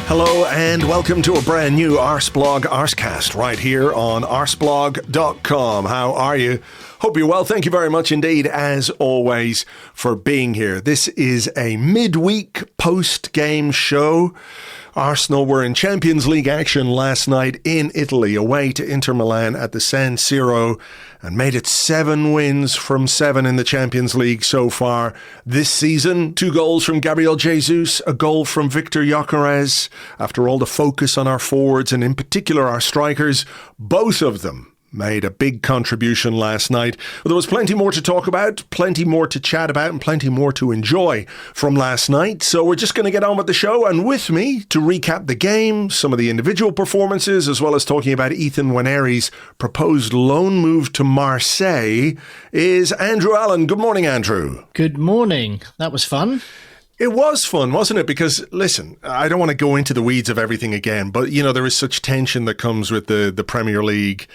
Hello and welcome to a brand new Arseblog Arsecast right here on arseblog.com. How are you? Hope you're well. Thank you very much indeed, as always, for being here. This is a midweek post-game show. Arsenal were in Champions League action last night in Italy, away to Inter Milan at the San Siro, and made it 7 wins from 7 in the Champions League so far this season. 2 goals from Gabriel Jesus, a goal from Viktor Gyokeres. After all the focus on our forwards and in particular our strikers, both of them made a big contribution last night. Well, there was plenty more to talk about, plenty more to chat about, and plenty more to enjoy from last night. So we're just going to get on with the show. And with me to recap the game, some of the individual performances, as well as talking about Ethan Nwaneri's proposed loan move to Marseille, is Andrew Allen. Good morning, Andrew. Good morning. That was fun. It was fun, wasn't it? Because, listen, I don't want to go into the weeds of everything again, but, you know, there is such tension that comes with the Premier League.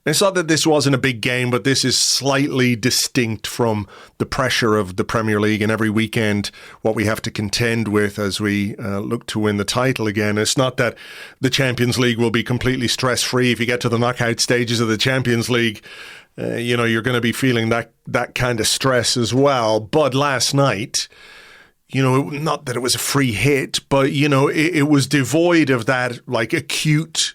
It's not that this wasn't a big game, but this is slightly distinct from the pressure of the Premier League and every weekend what we have to contend with as we look to win the title again. It's not that the Champions League will be completely stress-free. If you get to the knockout stages of the Champions League, you know, you're going to be feeling that kind of stress as well. But last night, you know, not that it was a free hit, but, you know, it was devoid of that, like, acute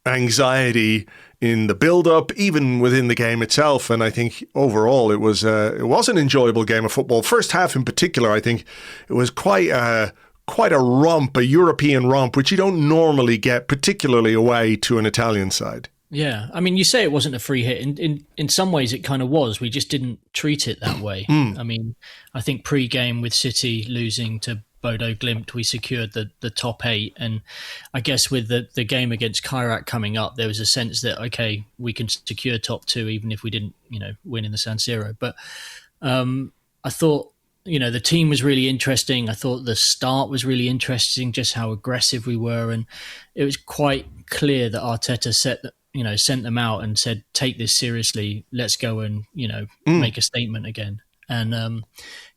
anxiety in the build-up, even within the game itself. And I think overall it was an enjoyable game of football. First half in particular, I think it was quite a romp, a European romp, which you don't normally get, particularly away to an Italian side. Yeah, I mean, you say it wasn't a free hit. In some ways, it kind of was. We just didn't treat it that way. I mean, I think pre-game with City losing to Bodo Glimt, we secured the top 8. And I guess with the game against Kairat coming up, there was a sense that, okay, we can secure top 2 even if we didn't, you know, win in the San Siro. But I thought, you know, the team was really interesting. I thought the start was really interesting, just how aggressive we were. And it was quite clear that Arteta sent them out and said, take this seriously. Let's go and, you know, make a statement again. And,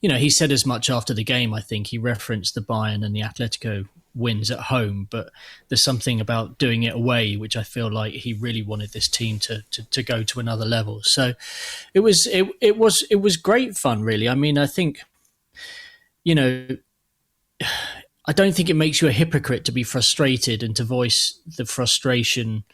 you know, he said as much after the game. I think he referenced the Bayern and the Atletico wins at home, but there's something about doing it away, which I feel like he really wanted this team to go to another level. So it was great fun, really. I mean, I think, you know, I don't think it makes you a hypocrite to be frustrated and to voice the frustration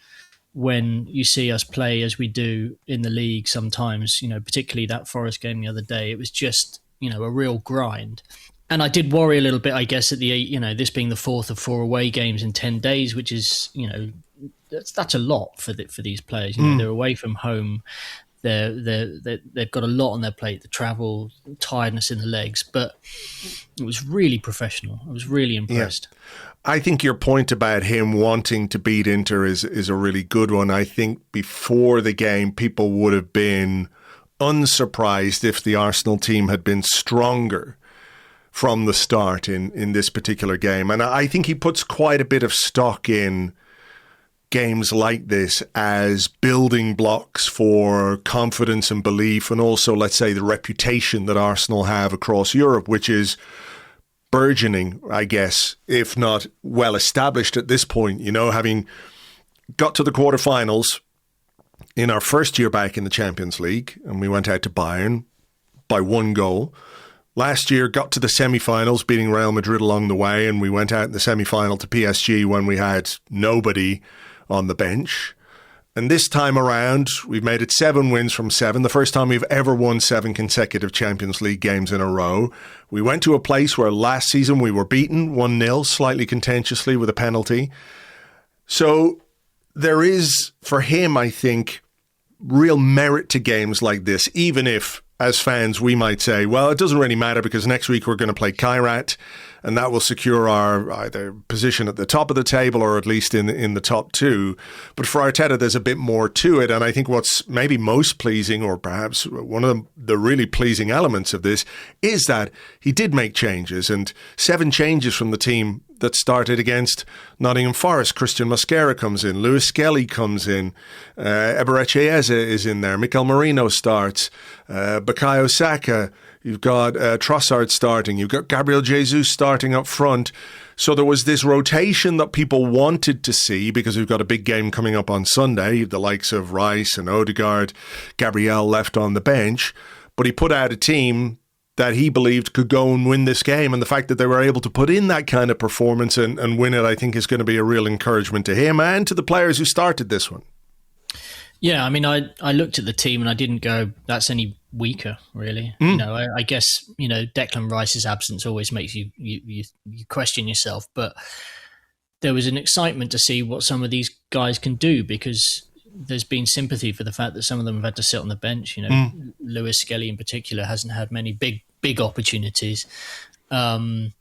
when you see us play as we do in the league sometimes, you know, particularly that Forest game the other day. It was just, you know, a real grind. And I did worry a little bit, I guess, at this being the 4th of 4 away games in 10 days, which is, you know, that's a lot for these players. You know, they're away from home. They've got a lot on their plate, the travel, tiredness in the legs, but it was really professional. I was really impressed. Yeah. I think your point about him wanting to beat Inter is a really good one. I think before the game, people would have been unsurprised if the Arsenal team had been stronger from the start in this particular game. And I think he puts quite a bit of stock in games like this as building blocks for confidence and belief, and also, let's say, the reputation that Arsenal have across Europe, which is burgeoning, I guess, if not well established at this point. You know, having got to the quarterfinals in our first year back in the Champions League, and we went out to Bayern by 1 goal. Last year, got to the semi-finals, beating Real Madrid along the way, and we went out in the semi-final to PSG when we had nobody on the bench. And this time around, we've made it 7 wins from 7, the first time we've ever won 7 consecutive Champions League games in a row. We went to a place where last season we were beaten 1-0, slightly contentiously with a penalty. So there is, for him, I think, real merit to games like this, even if, as fans, we might say, well, it doesn't really matter because next week we're going to play Kairat, and that will secure our either position at the top of the table or at least in the top 2. But for Arteta, there's a bit more to it. And I think what's maybe most pleasing, or perhaps one of the really pleasing elements of this, is that he did make changes, and 7 changes from the team that started against Nottingham Forest. Christian Mosquera comes in, Lewis Skelly comes in, Eberechi Eze is in there, Mikel Merino starts, Bukayo Saka, you've got Trossard starting, you've got Gabriel Jesus starting up front. So there was this rotation that people wanted to see because we've got a big game coming up on Sunday, the likes of Rice and Odegaard, Gabriel left on the bench. But he put out a team that he believed could go and win this game. And the fact that they were able to put in that kind of performance and win it, I think is going to be a real encouragement to him and to the players who started this one. Yeah, I mean, I looked at the team and I didn't go, that's any weaker, really. You know, I guess, Declan Rice's absence always makes you question yourself. But there was an excitement to see what some of these guys can do, because there's been sympathy for the fact that some of them have had to sit on the bench. Lewis Skelly in particular hasn't had many big opportunities. And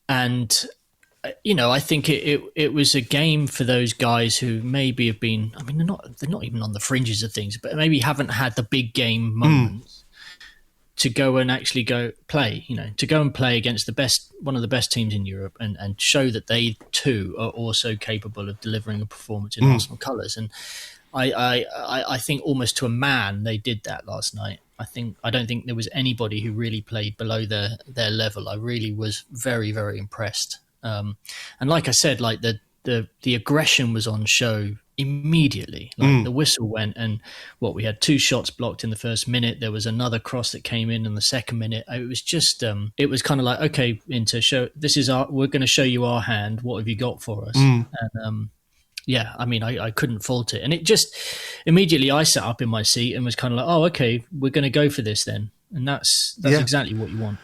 I think it was a game for those guys who maybe have been, I mean, they're not even on the fringes of things, but maybe haven't had the big game moments to go and actually go play, to go and play against one of the best teams in Europe and show that they too are also capable of delivering a performance in Arsenal colours. And I think almost to a man they did that last night. I don't think there was anybody who really played below their level. I really was very, very impressed. And like I said, like the aggression was on show immediately. Like the whistle went, and we had 2 shots blocked in the first minute. There was another cross that came in the second minute. It was just, it was kind of like, okay, Inter, we're going to show you our hand. What have you got for us? And yeah, I mean, I couldn't fault it. And it just, immediately I sat up in my seat and was kind of like, oh, okay, we're going to go for this then. And that's exactly what you want.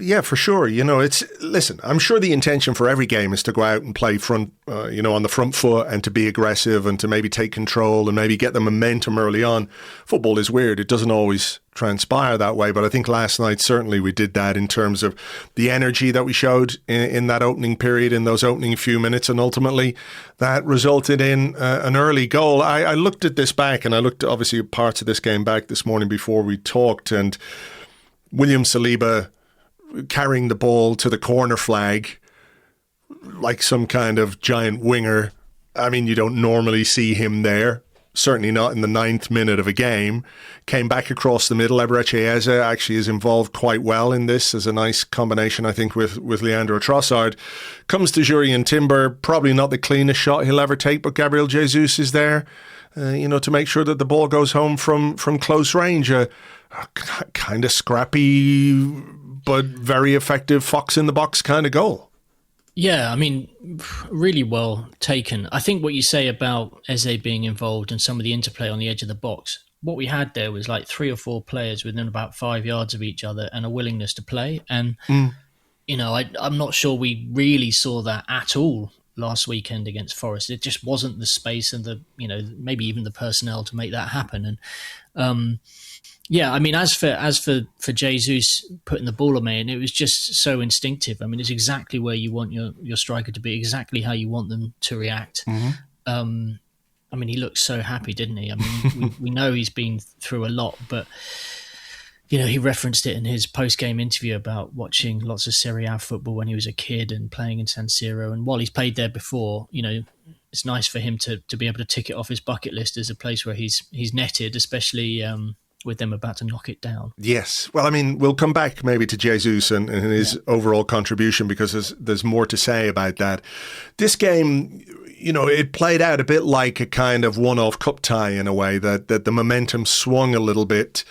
Yeah, for sure. Listen, I'm sure the intention for every game is to go out and play front, on the front foot and to be aggressive and to maybe take control and maybe get the momentum early on. Football is weird. It doesn't always transpire that way. But I think last night, certainly we did that in terms of the energy that we showed in that opening period, in those opening few minutes. And ultimately that resulted in an early goal. I looked at this back, and I looked obviously at parts of this game back this morning before we talked, and William Saliba carrying the ball to the corner flag like some kind of giant winger. I mean, you don't normally see him there, certainly not in the 9th minute of a game. Came back across the middle. Eberechi Eze actually is involved quite well in this as a nice combination, I think, with Leandro Trossard. Comes to Jurrien Timber, probably not the cleanest shot he'll ever take, but Gabriel Jesus is there, to make sure that the ball goes home from close range. Kind of scrappy, but very effective fox in the box kind of goal. Yeah, I mean, really well taken. I think what you say about Eze being involved and some of the interplay on the edge of the box, what we had there was like 3 or 4 players within about 5 yards of each other and a willingness to play. And, I'm not sure we really saw that at all last weekend against Forest. It just wasn't the space and maybe even the personnel to make that happen. And, yeah, I mean, as for Jesus putting the ball on me, and it was just so instinctive. I mean, it's exactly where you want your striker to be, exactly how you want them to react. I mean, he looked so happy, didn't he? I mean, we know he's been through a lot, but he referenced it in his post-game interview about watching lots of Serie A football when he was a kid and playing in San Siro. And while he's played there before, it's nice for him to be able to tick it off his bucket list as a place where he's netted, especially with them about to knock it down. Yes. Well, I mean, we'll come back maybe to Jesus and his overall contribution, because there's more to say about that. This game, it played out a bit like a kind of one-off cup tie in a way, that the momentum swung a little bit.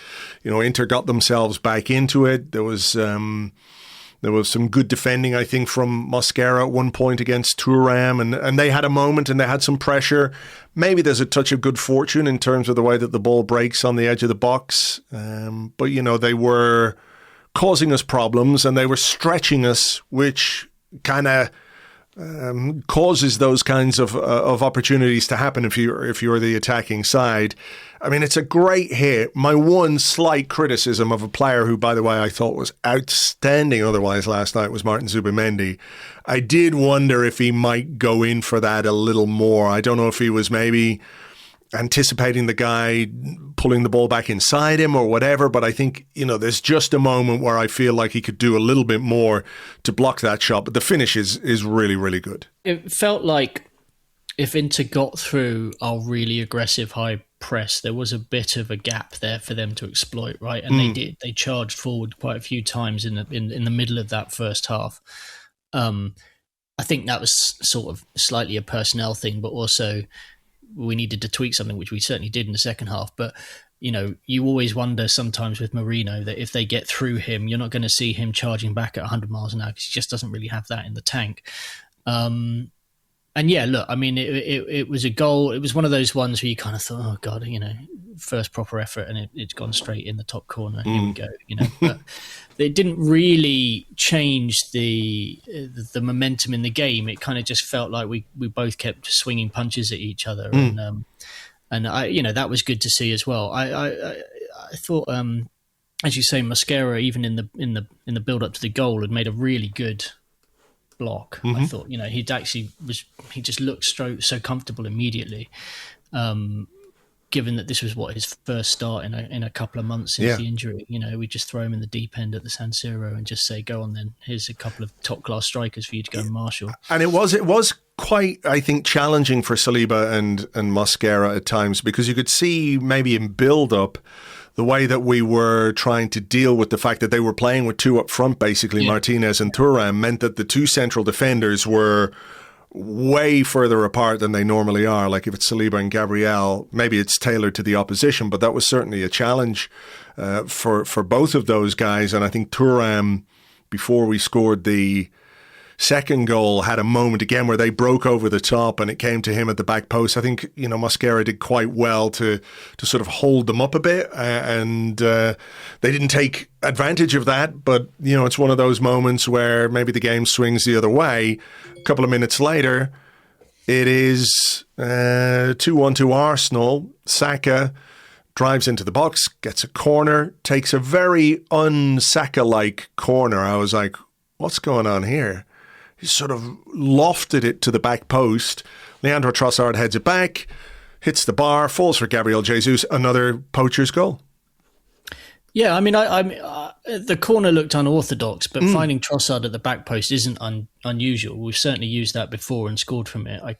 Inter got themselves back into it. There was some good defending, I think, from Mosquera at one point against Thuram, and they had a moment and they had some pressure. Maybe there's a touch of good fortune in terms of the way that the ball breaks on the edge of the box. But, they were causing us problems and they were stretching us, which kind of causes those kinds of opportunities to happen if you're the attacking side. I mean, it's a great hit. My one slight criticism of a player who, by the way, I thought was outstanding otherwise last night was Martin Zubimendi. I did wonder if he might go in for that a little more. I don't know if he was maybe anticipating the guy pulling the ball back inside him or whatever, but I think, there's just a moment where I feel like he could do a little bit more to block that shot, but the finish is really, really good. It felt like if Inter got through our really aggressive high press, there was a bit of a gap there for them to exploit, right? And they did. They charged forward quite a few times in the middle of that first half. I think that was sort of slightly a personnel thing, but also we needed to tweak something, which we certainly did in the second half. But, you always wonder sometimes with Mourinho that if they get through him, you're not going to see him charging back at 100 miles an hour because he just doesn't really have that in the tank. And yeah, look, I mean, it was a goal. It was one of those ones where you kind of thought, oh God, first proper effort, and it's gone straight in the top corner. Here we go, But it didn't really change the momentum in the game. It kind of just felt like we both kept swinging punches at each other, and I, that was good to see as well. I thought, as you say, Mosquera, even in the build up to the goal, had made a really good block. I thought, he just looked so comfortable immediately, given that this was his first start in a couple of months since the injury. We just throw him in the deep end at the San Siro and just say, go on then, here's a couple of top class strikers for you to go and marshal. And it was quite, I think, challenging for Saliba and Mosquera at times, because you could see maybe in build up the way that we were trying to deal with the fact that they were playing with two up front, basically, Martinez and Thuram, meant that the two central defenders were way further apart than they normally are. Like if it's Saliba and Gabriel, maybe it's tailored to the opposition, but that was certainly a challenge for both of those guys. And I think Thuram, before we scored the second goal, had a moment again where they broke over the top and it came to him at the back post. I think, Mosquera did quite well to sort of hold them up a bit, and they didn't take advantage of that. But, it's one of those moments where maybe the game swings the other way. A couple of minutes later, it is 2-1 to Arsenal. Saka drives into the box, gets a corner, takes a very un-Saka-like corner. I was like, what's going on here? He sort of lofted it to the back post. Leandro Trossard heads it back, hits the bar, falls for Gabriel Jesus, another poacher's goal. Yeah, I mean, the corner looked unorthodox, but finding Trossard at the back post isn't unusual. We've certainly used that before and scored from it. I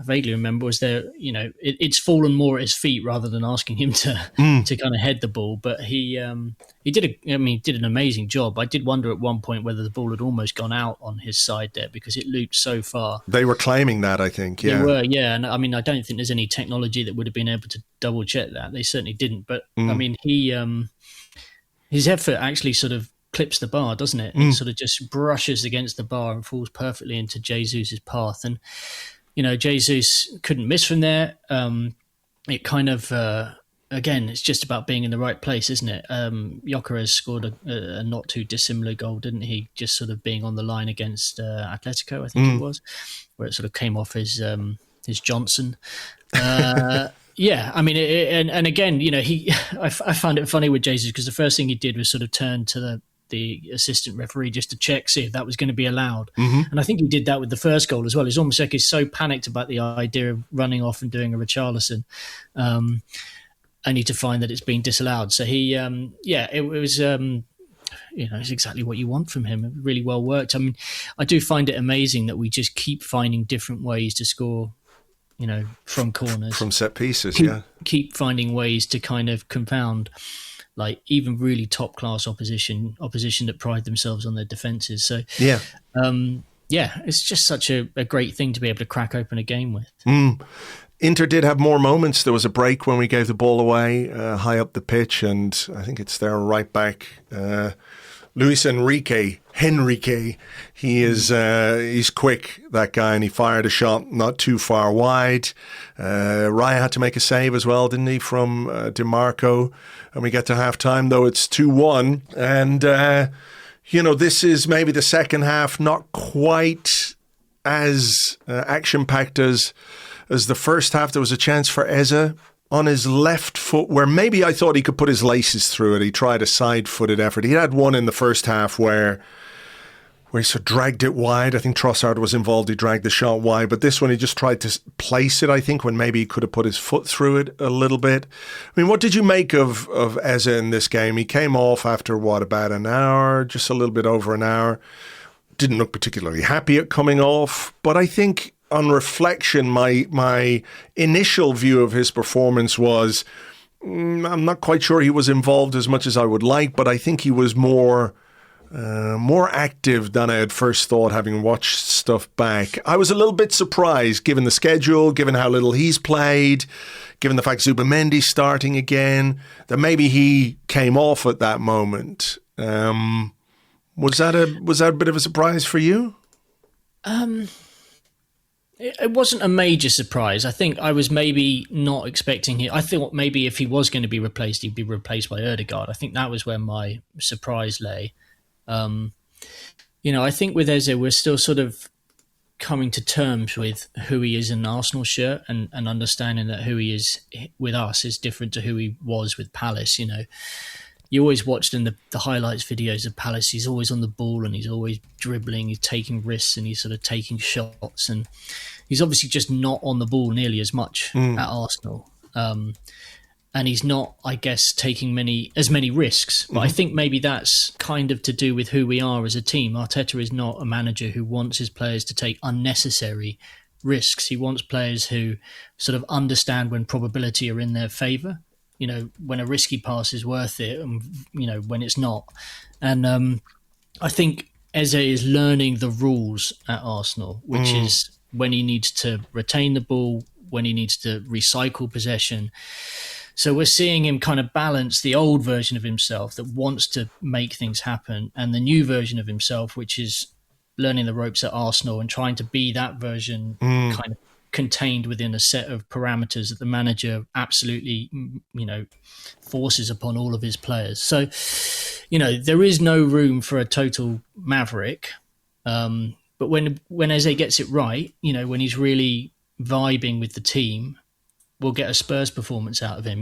vaguely remember, was there, it's fallen more at his feet rather than asking him to kind of head the ball. But he did an amazing job. I did wonder at one point whether the ball had almost gone out on his side there because it looped so far. They were claiming that, I think. Yeah, they were. Yeah, and I mean, I don't think there's any technology that would have been able to double check that. They certainly didn't. But I mean, his effort actually sort of clips the bar, doesn't it? It sort of just brushes against the bar and falls perfectly into Jesus' path. And Jesus couldn't miss from there. It kind of, again, it's just about being in the right place, isn't it? Yakarez scored a not too dissimilar goal, didn't he? Just sort of being on the line against Atletico, I think it was, where it sort of came off his Johnson. Yeah, I mean, and again, I found it funny with Jesus because the first thing he did was sort of turn to the assistant referee just to check, see if that was going to be allowed. And I think he did that with the first goal as well. It's almost like he's so panicked about the idea of running off and doing a Richarlison, only to find that it's been disallowed. So he, it was, it's exactly what you want from him. It really well worked. I mean, I do find it amazing that we just keep finding different ways to score, from corners. From set pieces, Keep finding ways to kind of confound like even really top class opposition that pride themselves on their defences. So it's just such a great thing to be able to crack open a game with. Inter did have more moments. There was a break when we gave the ball away high up the pitch, and I think it's their right back, Luis Henrique. He is he's quick, that guy, and he fired a shot not too far wide. Raya had to make a save as well, didn't he, from DiMarco? And we get to half-time, though it's 2-1. And, this is maybe the second half, not quite as action-packed as the first half. There was a chance for Eze on his left foot where maybe I thought he could put his laces through it. He tried a side-footed effort. He had one in the first half where he sort of dragged it wide. I think Trossard was involved. He dragged the shot wide. But this one, he just tried to place it, I think, when maybe he could have put his foot through it a little bit. I mean, what did you make of Eze in this game? He came off after, about an hour, just a little bit over an hour. Didn't look particularly happy at coming off. But I think on reflection, my initial view of his performance was, I'm not quite sure he was involved as much as I would like, but I think he was more more active than I had first thought, having watched stuff back. I was a little bit surprised, given the schedule, given how little he's played, given the fact Zubamendi's starting again, that maybe he came off at that moment. Was that a bit of a surprise for you? It wasn't a major surprise. I think I was maybe not expecting him. I thought maybe if he was going to be replaced, he'd be replaced by Ødegaard. I think that was where my surprise lay. I think with Eze, we're still sort of coming to terms with who he is in an Arsenal shirt and understanding that who he is with us is different to who he was with Palace. You always watched in the highlights videos of Palace, he's always on the ball and he's always dribbling, he's taking risks and he's sort of taking shots. And he's obviously just not on the ball nearly as much at Arsenal. And he's not, I guess, taking as many risks. But I think maybe that's kind of to do with who we are as a team. Arteta is not a manager who wants his players to take unnecessary risks. He wants players who sort of understand when probability are in their favour. When a risky pass is worth it and, when it's not. And I think Eze is learning the rules at Arsenal, which is when he needs to retain the ball, when he needs to recycle possession. So we're seeing him kind of balance the old version of himself that wants to make things happen and the new version of himself, which is learning the ropes at Arsenal and trying to be that version kind of contained within a set of parameters that the manager absolutely, forces upon all of his players. So, there is no room for a total maverick. But when Eze gets it right, when he's really vibing with the team, we'll get a Spurs performance out of him,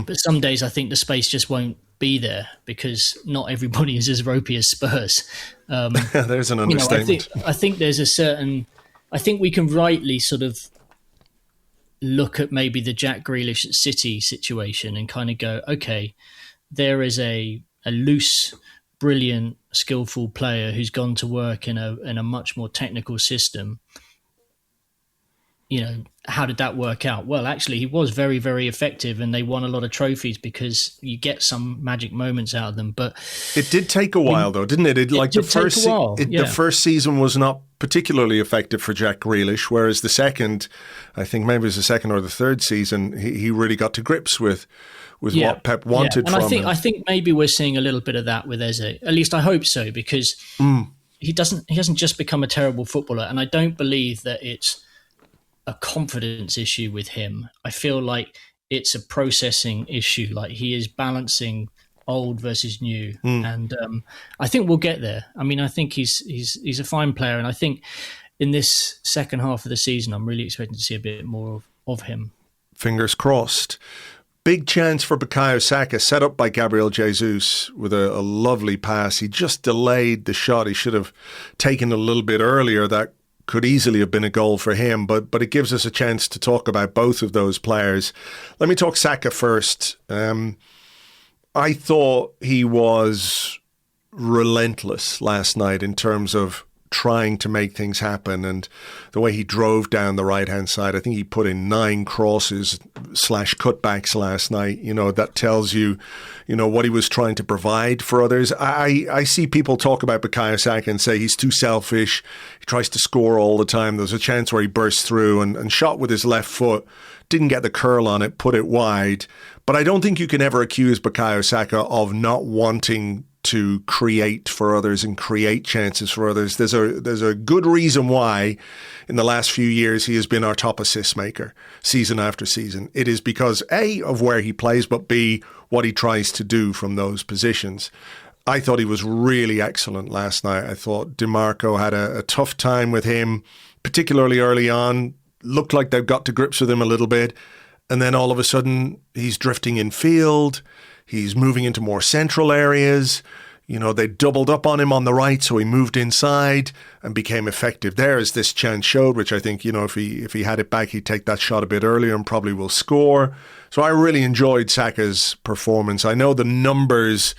But some days I think the space just won't be there because not everybody is as ropey as Spurs. There's an understatement. I think there's a certain... I think we can rightly sort of look at maybe the Jack Grealish at City situation and kind of go, okay, there is a loose, brilliant, skillful player who's gone to work in a much more technical system. How did that work out? Well, actually, he was very, very effective and they won a lot of trophies because you get some magic moments out of them. But it did take a while, though, didn't it? The first season was not particularly effective for Jack Grealish, whereas the second, I think maybe it was the second or the third season, he really got to grips with what Pep wanted from him. I think maybe we're seeing a little bit of that with Eze. At least I hope so, because he hasn't just become a terrible footballer, and I don't believe that it's a confidence issue with him. I feel like it's a processing issue. Like he is balancing old versus new, and I think we'll get there. I mean, I think he's a fine player, and I think in this second half of the season, I'm really expecting to see a bit more of him. Fingers crossed. Big chance for Bukayo Saka, set up by Gabriel Jesus with a lovely pass. He just delayed the shot. He should have taken a little bit earlier. That could easily have been a goal for him, but it gives us a chance to talk about both of those players. Let me talk Saka first. I thought he was relentless last night in terms of trying to make things happen, and the way he drove down the right-hand side. I think he put in 9 crosses / cutbacks last night. That tells you, what he was trying to provide for others. I see people talk about Bukayo Saka and say he's too selfish. He tries to score all the time. There was a chance where he burst through and shot with his left foot. Didn't get the curl on it, put it wide. But I don't think you can ever accuse Bukayo Saka of not wanting to create for others and create chances for others. There's a good reason why in the last few years he has been our top assist maker season after season. It is because A, of where he plays, but B, what he tries to do from those positions. I thought he was really excellent last night. I thought DiMarco had a tough time with him, particularly early on. Looked like they've got to grips with him a little bit. And then all of a sudden he's drifting in field. He's moving into more central areas. They doubled up on him on the right, so he moved inside and became effective there, as this chance showed, which I think, if he had it back, he'd take that shot a bit earlier and probably will score. So I really enjoyed Saka's performance. I know the numbers,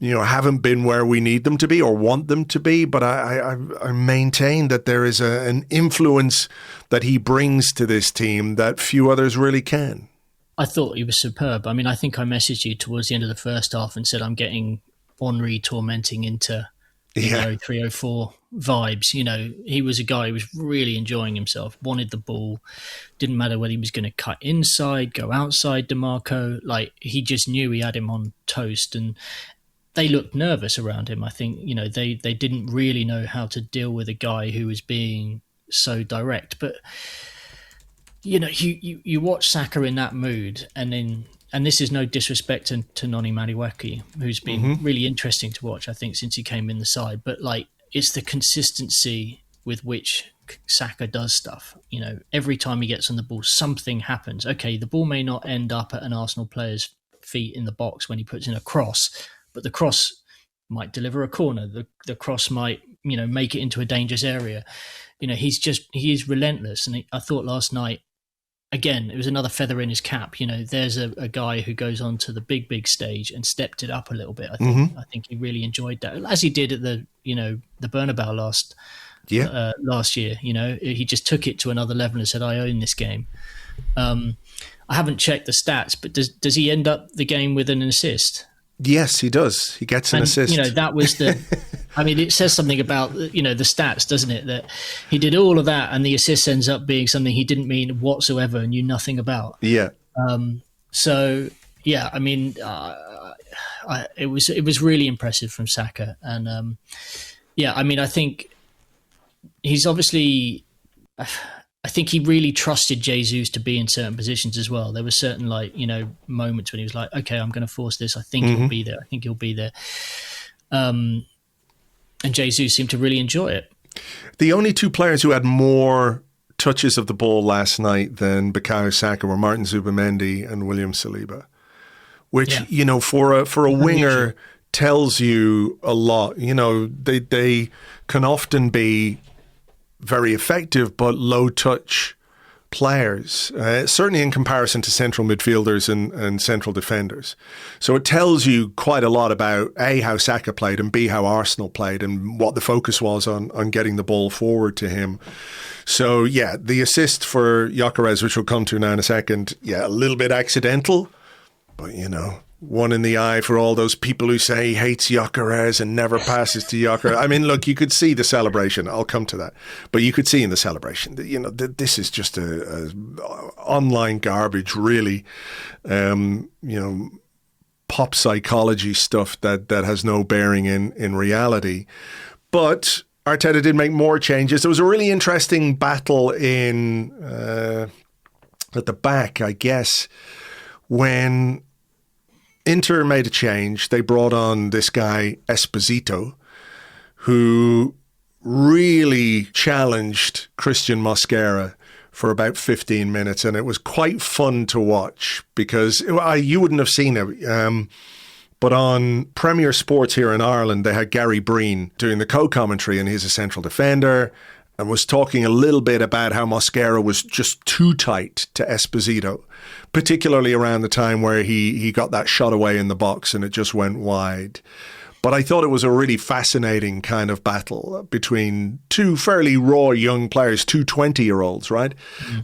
haven't been where we need them to be or want them to be, but I maintain that there is an influence that he brings to this team that few others really can. I thought he was superb. I mean, I think I messaged you towards the end of the first half and said I'm getting Waneri tormenting Inter in Yeah. the 03-04 vibes. You know, he was a guy who was really enjoying himself, wanted the ball, didn't matter whether he was going to cut inside, go outside DeMarco. Like, he just knew he had him on toast, and they looked nervous around him. I think, you know, they didn't really know how to deal with a guy who was being so direct. But, you know, you watch Saka in that mood, and this is no disrespect to Noni Madueke, who's been really interesting to watch, I think, since he came in the side. But, like, it's the consistency with which Saka does stuff. You know, every time he gets on the ball, something happens. Okay, the ball may not end up at an Arsenal player's feet in the box when he puts in a cross, but the cross might deliver a corner. The cross might, you know, make it into a dangerous area. You know, he is relentless. And I thought last night, again, it was another feather in his cap. You know, there's a guy who goes on to the big stage and stepped it up a little bit. I think he really enjoyed that, as he did at the Bernabeu last year. You know, he just took it to another level and said, "I own this game." I haven't checked the stats, but does he end up the game with an assist? Yes, he does. He gets an assist. You know, that was the. I mean, it says something about, you know, the stats, doesn't it? That he did all of that, and the assist ends up being something he didn't mean whatsoever and knew nothing about. Yeah. So yeah, I mean, it was really impressive from Saka, and yeah, I mean, I think he's obviously. I think he really trusted Jesus to be in certain positions as well. There were certain, like, you know, moments when he was like, okay, I'm going to force this. I think he'll be there. I think he'll be there. And Jesus seemed to really enjoy it. The only two players who had more touches of the ball last night than Bukayo Saka were Martin Zubimendi and William Saliba, which, you know, for a winger tells you a lot. You know, they can often be very effective but low touch players, certainly in comparison to central midfielders and central defenders. So it tells you quite a lot about A, how Saka played, and B, how Arsenal played, and what the focus was on getting the ball forward to him. So yeah, the assist for Yakarez, which we'll come to now in a second, yeah, a little bit accidental, but, you know, one in the eye for all those people who say he hates Yakarez and never passes to Yakarez. I mean, look, you could see the celebration. I'll come to that. But you could see in the celebration that, you know, this is just a online garbage, really. You know, pop psychology stuff that has no bearing in reality. But Arteta did make more changes. There was a really interesting battle at the back, I guess, when Inter made a change. They brought on this guy, Esposito, who really challenged Christian Mosquera for about 15 minutes. And it was quite fun to watch because you wouldn't have seen it. But on Premier Sports here in Ireland, they had Gary Breen doing the co-commentary, and he's a central defender, and was talking a little bit about how Mosquera was just too tight to Esposito, particularly around the time where he got that shot away in the box and it just went wide. But I thought it was a really fascinating kind of battle between two fairly raw young players, two 20-year-olds, right,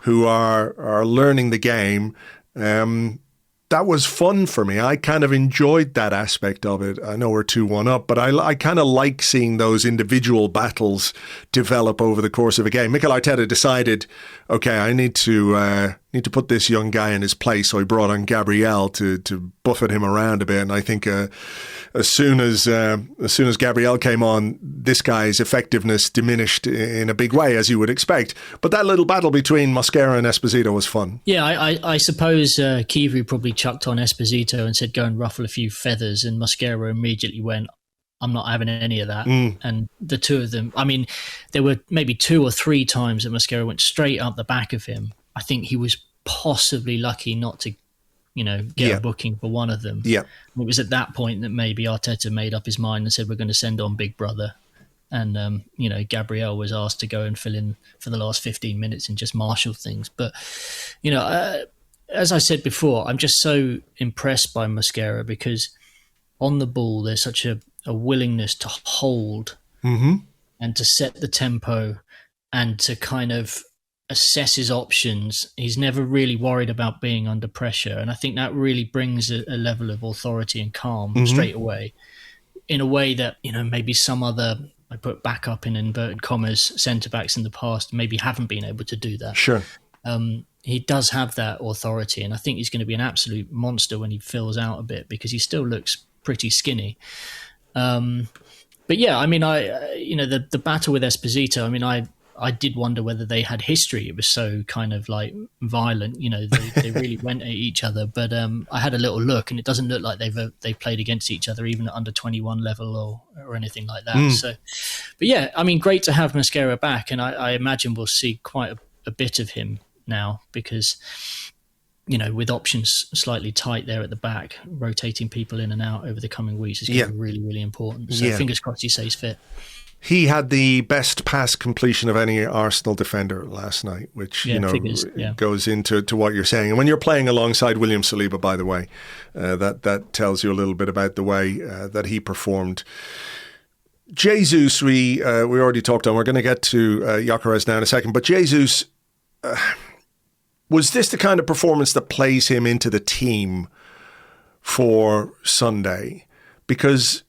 who are learning the game. That was fun for me. I kind of enjoyed that aspect of it. I know we're 2-1 up, but I kind of like seeing those individual battles develop over the course of a game. Mikel Arteta decided, okay, I need to put this young guy in his place, so he brought on Gabriel to buffet him around a bit. And I think as soon as Gabriel came on, this guy's effectiveness diminished in a big way, as you would expect. But that little battle between Mosquera and Esposito was fun. Yeah, I suppose Kivu probably chucked on Esposito and said, go and ruffle a few feathers, and Mosquera immediately went, I'm not having any of that. And the two of them, I mean, there were maybe 2 or 3 times that Mosquera went straight up the back of him. I think he was possibly lucky not to, get a booking for one of them. Yeah. It was at that point that maybe Arteta made up his mind and said, we're going to send on Big Brother. And, Gabriel was asked to go and fill in for the last 15 minutes and just marshal things. But, as I said before, I'm just so impressed by Mosquera because on the ball, there's such a willingness to hold and to set the tempo and to kind of assess his options. He's never really worried about being under pressure. And I think that really brings a level of authority and calm straight away. in a way that, maybe some other, I put backup in inverted commas, centre-backs in the past maybe haven't been able to do that. Sure. He does have that authority, and I think he's going to be an absolute monster when he fills out a bit, because he still looks pretty skinny. But yeah, I mean, the battle with Esposito, I mean, I did wonder whether they had history. It was so kind of like violent, they really went at each other. But I had a little look, and it doesn't look like they've played against each other, even at under 21 level or anything like that. So, but yeah, I mean, great to have Mosquera back, and I imagine we'll see quite a bit of him now, because with options slightly tight there at the back, rotating people in and out over the coming weeks is going to be really, really important. So fingers crossed he stays fit. He had the best pass completion of any Arsenal defender last night, which goes into what you're saying. And when you're playing alongside William Saliba, by the way, that tells you a little bit about the way that he performed. Jesus, we already talked on. We're going to get to Yakarez now in a second. But Jesus, was this the kind of performance that plays him into the team for Sunday? Because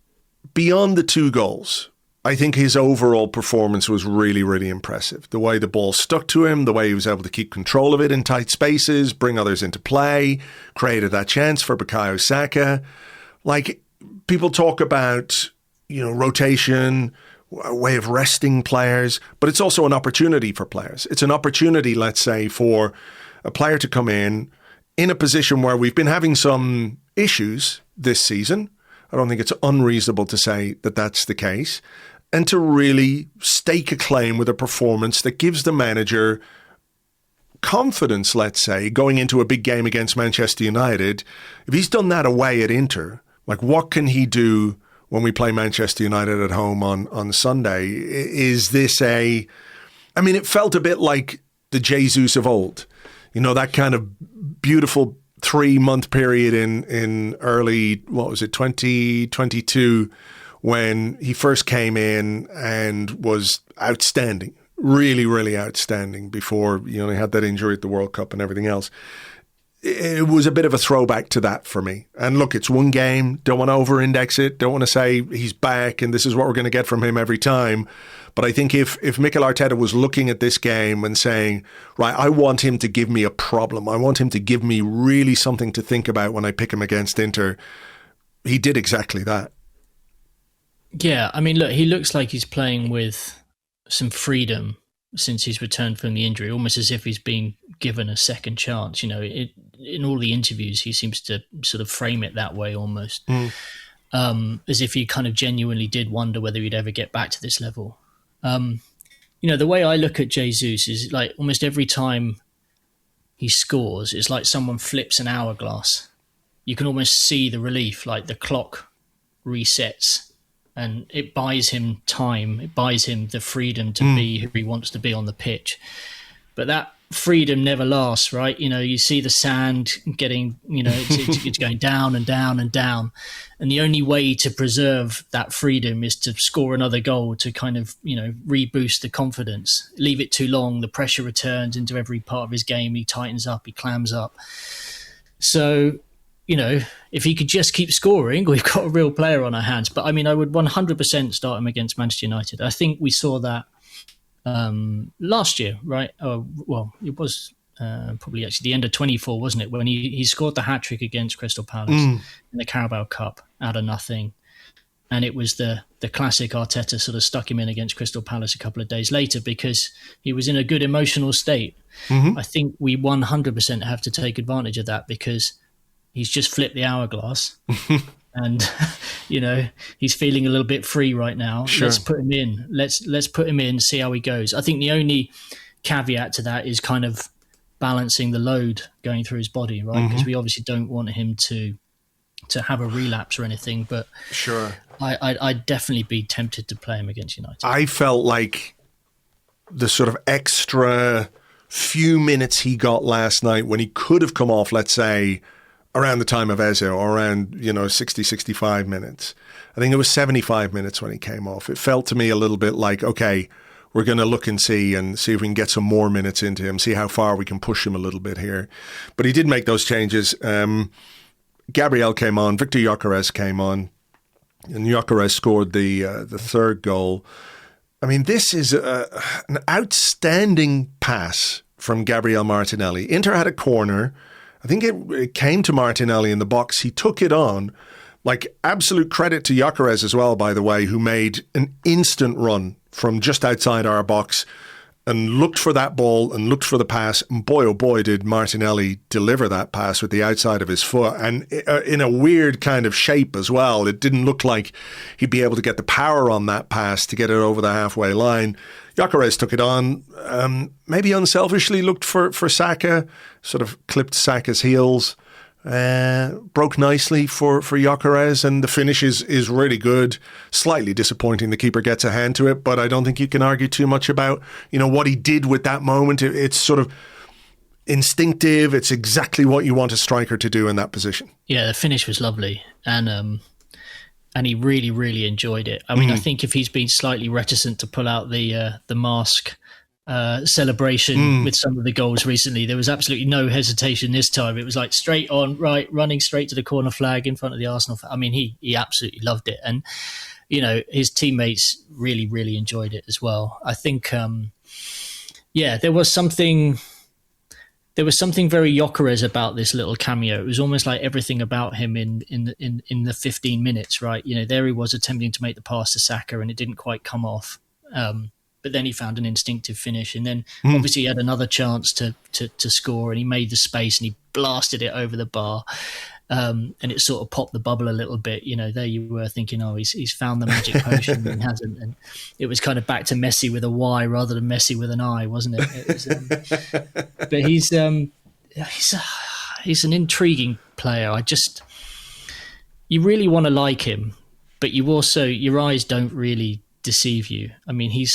beyond the 2 goals, I think his overall performance was really, really impressive. The way the ball stuck to him, the way he was able to keep control of it in tight spaces, bring others into play, created that chance for Bukayo Saka. Like, people talk about, rotation, a way of resting players, but it's also an opportunity for players. It's an opportunity, let's say, for a player to come in a position where we've been having some issues this season. I don't think it's unreasonable to say that that's the case. And to really stake a claim with a performance that gives the manager confidence, let's say, going into a big game against Manchester United. If he's done that away at Inter, like, what can he do when we play Manchester United at home on Sunday? Is this it felt a bit like the Jesus of old. That kind of beautiful 3-month period in early, 2022, when he first came in and was outstanding, really, really outstanding before, he had that injury at the World Cup and everything else. It was a bit of a throwback to that for me. And look, it's one game. Don't want to over-index it. Don't want to say he's back and this is what we're going to get from him every time. But I think if Mikel Arteta was looking at this game and saying, right, I want him to give me a problem. I want him to give me really something to think about when I pick him against Inter. He did exactly that. Yeah, I mean, look, he looks like he's playing with some freedom since he's returned from the injury, almost as if he's been given a second chance. In all the interviews, he seems to sort of frame it that way almost, as if he kind of genuinely did wonder whether he'd ever get back to this level. The way I look at Jesus is like almost every time he scores, it's like someone flips an hourglass. You can almost see the relief, like the clock resets. And it buys him time. It buys him the freedom to be who he wants to be on the pitch. But that freedom never lasts, right? You see the sand getting, it's going down and down and down. And the only way to preserve that freedom is to score another goal to kind of, reboost the confidence. Leave it too long, the pressure returns into every part of his game. He tightens up, he clams up. So, if he could just keep scoring, we've got a real player on our hands. But I mean, I would 100% start him against Manchester United. I think we saw that last year, right? Well, it was probably actually the end of 24, wasn't it? When he scored the hat-trick against Crystal Palace in the Carabao Cup out of nothing. And it was the classic Arteta sort of stuck him in against Crystal Palace a couple of days later because he was in a good emotional state. I think we 100% have to take advantage of that because he's just flipped the hourglass and, he's feeling a little bit free right now. Sure. Let's put him in. Let's put him in, see how he goes. I think the only caveat to that is kind of balancing the load going through his body, right? Because we obviously don't want him to have a relapse or anything, but sure, I'd definitely be tempted to play him against United. I felt like the sort of extra few minutes he got last night when he could have come off, let's say, around the time of Eze or around, 60, 65 minutes. I think it was 75 minutes when he came off. It felt to me a little bit like, okay, we're going to look and see if we can get some more minutes into him, see how far we can push him a little bit here. But he did make those changes. Gabriel came on, Viktor Gyokeres came on. and Yakarez scored the third goal. I mean, this is an outstanding pass from Gabriel Martinelli. Inter had a corner. I think it came to Martinelli in the box. He took it on. Like, absolute credit to Yakarez as well, by the way, who made an instant run from just outside our box and looked for that ball and looked for the pass. And boy, oh boy, did Martinelli deliver that pass with the outside of his foot. And in a weird kind of shape as well. It didn't look like he'd be able to get the power on that pass to get it over the halfway line. Yakarez took it on, maybe unselfishly looked for Saka, sort of clipped Saka's heels. Broke nicely for Yakarez, and the finish is really good. Slightly disappointing the keeper gets a hand to it, but I don't think you can argue too much about what he did with that moment. It's sort of instinctive. It's exactly what you want a striker to do in that position. Yeah, the finish was lovely, and he really, really enjoyed it. I mean, I think if he's been slightly reticent to pull out the mask celebration with some of the goals recently, there was absolutely no hesitation this time. It was like straight on, right, running straight to the corner flag in front of the Arsenal. I mean, he absolutely loved it. And, his teammates really, really enjoyed it as well. I think, there was something very Yakarez about this little cameo. It was almost like everything about him in the 15 minutes, right? There he was attempting to make the pass to Saka and it didn't quite come off. But then he found an instinctive finish, and then obviously he had another chance to score, and he made the space and he blasted it over the bar, and it sort of popped the bubble a little bit. There you were thinking, oh, he's found the magic potion, and he hasn't. And it was kind of back to Messi with a Y rather than Messi with an I, wasn't it? It was, but he's an intriguing player. You really want to like him, but your eyes don't really deceive you. I mean, he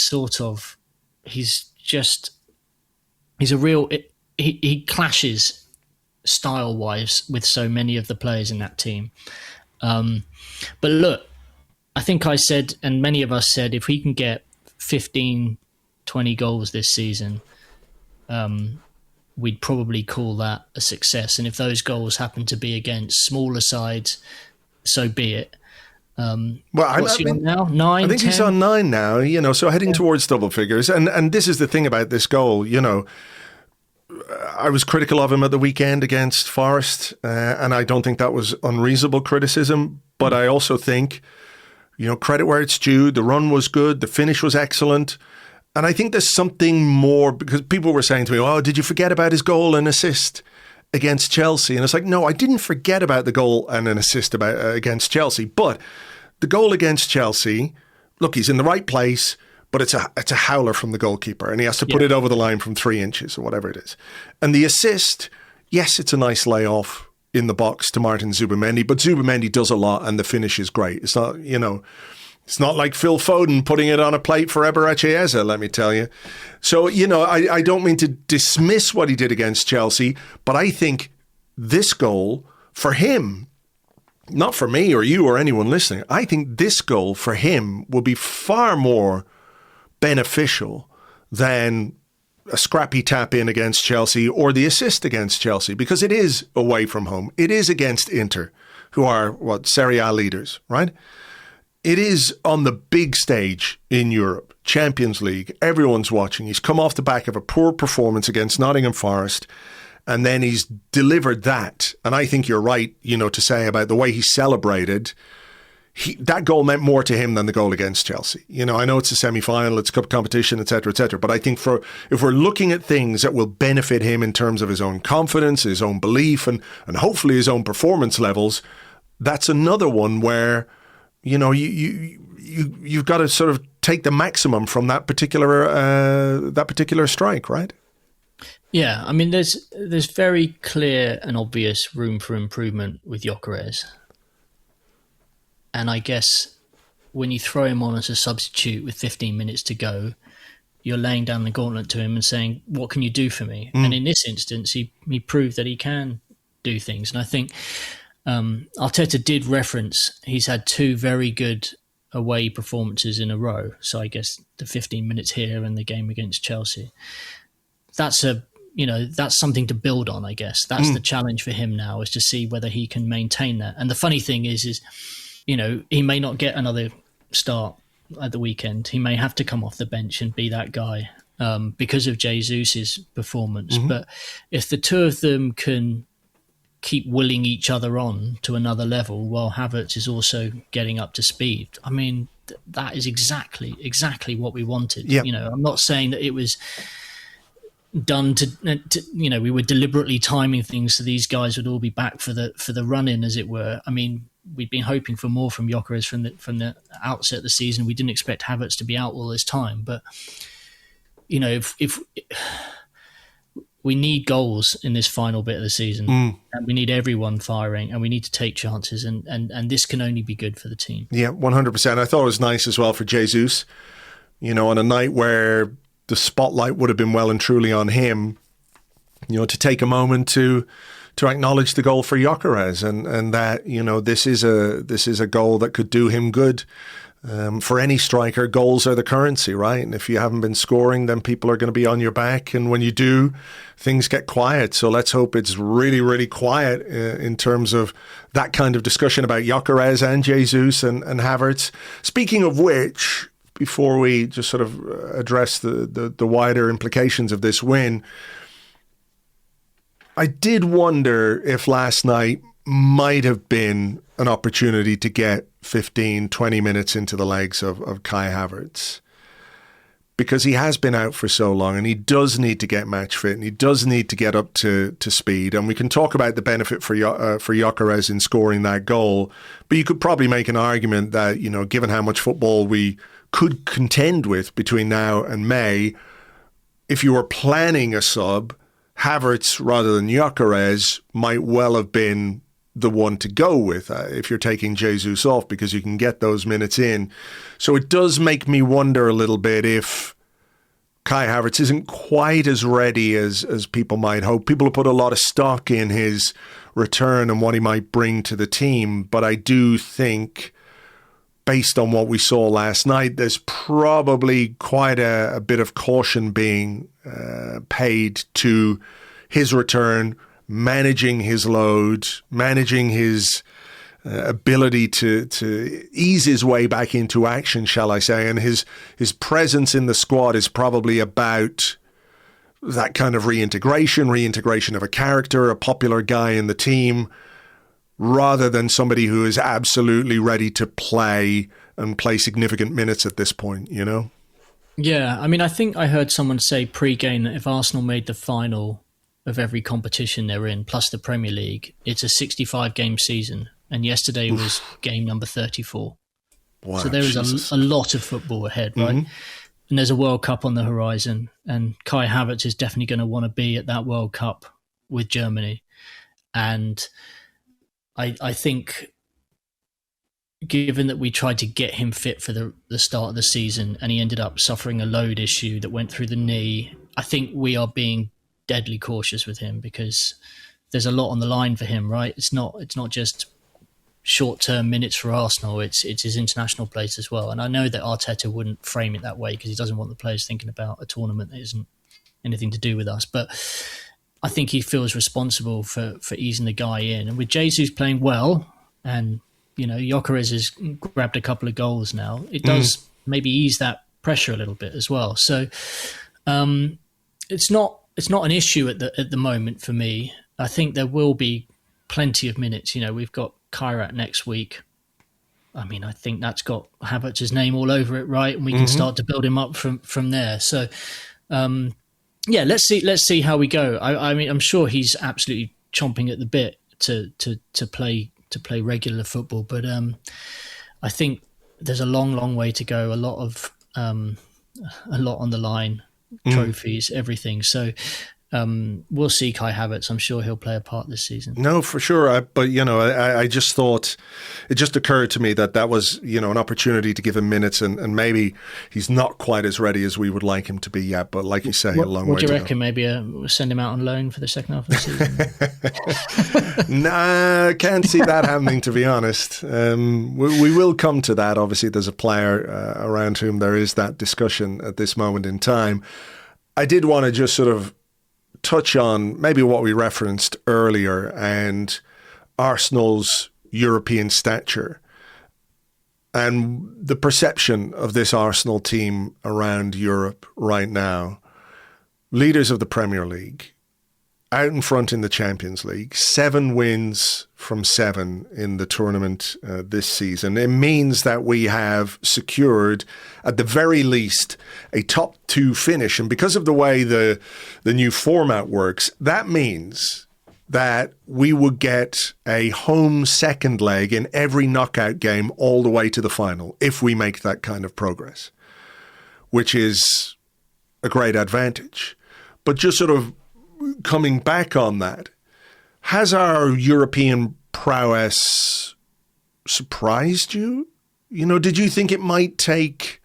clashes style-wise with so many of the players in that team. But look, I think I said, and many of us said, if we can get 15, 20 goals this season, we'd probably call that a success. And if those goals happen to be against smaller sides, so be it. What's he on now? 9, I think 10? He's on 9 now, so heading towards double figures. And this is the thing about this goal, I was critical of him at the weekend against Forest, and I don't think that was unreasonable criticism. But I also think, credit where it's due. The run was good. The finish was excellent. And I think there's something more, because people were saying to me, oh, did you forget about his goal and assist against Chelsea? And it's like, no, I didn't forget about the goal and an assist against Chelsea. But the goal against Chelsea, look, he's in the right place, but it's a howler from the goalkeeper, and he has to put it over the line from 3 inches or whatever it is. And the assist, yes, it's a nice layoff in the box to Martin Zubimendi, but Zubimendi does a lot, and the finish is great. It's not, it's not like Phil Foden putting it on a plate for Eberechi Eze, let me tell you. So, I don't mean to dismiss what he did against Chelsea, but I think this goal for him, not for me or you or anyone listening, I think this goal for him will be far more beneficial than a scrappy tap in against Chelsea or the assist against Chelsea, because it is away from home. It is against Inter, who are, Serie A leaders, right? It is on the big stage in Europe, Champions League. Everyone's watching. He's come off the back of a poor performance against Nottingham Forest, and then he's delivered that. And I think you're right, to say about the way he celebrated. That goal meant more to him than the goal against Chelsea. I know it's a semi-final, it's cup competition, etc., but I think if we're looking at things that will benefit him in terms of his own confidence, his own belief, and hopefully his own performance levels, that's another one where you've got to sort of take the maximum from that particular strike, right? Yeah, I mean, there's very clear and obvious room for improvement with Yakarez. And I guess when you throw him on as a substitute with 15 minutes to go, you're laying down the gauntlet to him and saying, what can you do for me? And in this instance, he proved that he can do things. And I think Arteta did reference he's had 2 very good away performances in a row. So I guess the 15 minutes here and the game against Chelsea. That's something to build on, I guess. That's the challenge for him now, is to see whether he can maintain that. And the funny thing is he may not get another start at the weekend. He may have to come off the bench and be that guy because of Jesus' performance. Mm-hmm. But if the two of them can keep willing each other on to another level while Havertz is also getting up to speed, I mean, that is exactly what we wanted. Yep. I'm not saying that it was done to we were deliberately timing things so these guys would all be back for the run-in, as it were. I mean, we'd been hoping for more from Yakarez from the outset of the season. We didn't expect Havertz to be out all this time, but if we need goals in this final bit of the season, and we need everyone firing, and we need to take chances, and this can only be good for the team. Yeah, 100%. I thought it was nice as well for Jesus, on a night where the spotlight would have been well and truly on him, to take a moment to acknowledge the goal for Yakarez, and that, this is a goal that could do him good. For any striker, goals are the currency, right? And if you haven't been scoring, then people are going to be on your back. And when you do, things get quiet. So let's hope it's really, really quiet in terms of that kind of discussion about Yakarez and Jesus and Havertz. Speaking of which, before we just sort of address the wider implications of this win, I did wonder if last night might have been an opportunity to get 15, 20 minutes into the legs of Kai Havertz, because he has been out for so long and he does need to get match fit and he does need to get up to speed. And we can talk about the benefit for Yakarez in scoring that goal, but you could probably make an argument that, given how much football we could contend with between now and May, if you were planning a sub, Havertz rather than Yakarez might well have been the one to go with if you're taking Jesus off, because you can get those minutes in. So it does make me wonder a little bit if Kai Havertz isn't quite as ready as people might hope. People have put a lot of stock in his return and what he might bring to the team, but I do think, based on what we saw last night, there's probably quite a bit of caution being paid to his return, managing his load, managing his ability to ease his way back into action, shall I say. And his presence in the squad is probably about that kind of reintegration of a character, a popular guy in the team, rather than somebody who is absolutely ready to play and play significant minutes at this point, Yeah, I mean, I think I heard someone say pre-game that if Arsenal made the final of every competition they're in, plus the Premier League, it's a 65-game season. And yesterday was game number 34. Wow, so there is a lot of football ahead, right? Mm-hmm. And there's a World Cup on the horizon. And Kai Havertz is definitely going to want to be at that World Cup with Germany. And I think, given that we tried to get him fit for the start of the season and he ended up suffering a load issue that went through the knee, I think we are being deadly cautious with him, because there's a lot on the line for him, right? It's not just short-term minutes for Arsenal, it's his international place as well. And I know that Arteta wouldn't frame it that way because he doesn't want the players thinking about a tournament that isn't anything to do with us. But I think he feels responsible for easing the guy in. And with Jesus playing well, and Yakarez has grabbed a couple of goals now, it does maybe ease that pressure a little bit as well. So it's not an issue at the moment for me. I think there will be plenty of minutes. We've got Kairat next week. I mean, I think that's got Havertz's name all over it, right? And we can start to build him up from there. So, let's see how we go. I mean, I'm sure he's absolutely chomping at the bit to play regular football, but I think there's a long way to go. A lot on the line, trophies, everything. So we'll see Kai Havertz. I'm sure he'll play a part this season. No, for sure. But, I just thought, it just occurred to me that was, an opportunity to give him minutes, and maybe he's not quite as ready as we would like him to be yet. But like you say, a long way to go. What do you reckon? Maybe send him out on loan for the second half of the season? Nah, can't see that happening, to be honest. We will come to that. Obviously, there's a player around whom there is that discussion at this moment in time. I did want to just sort of touch on maybe what we referenced earlier and Arsenal's European stature. and the perception of this Arsenal team around Europe right now, leaders of the Premier League, out in front in the Champions League, 7 wins from 7 in the tournament this season. It means that we have secured, at the very least, a top 2 finish. And because of the way the new format works, that means that we would get a home second leg in every knockout game all the way to the final if we make that kind of progress, which is a great advantage. But just sort of coming back on that, has our European prowess surprised you? You know, did you think it might take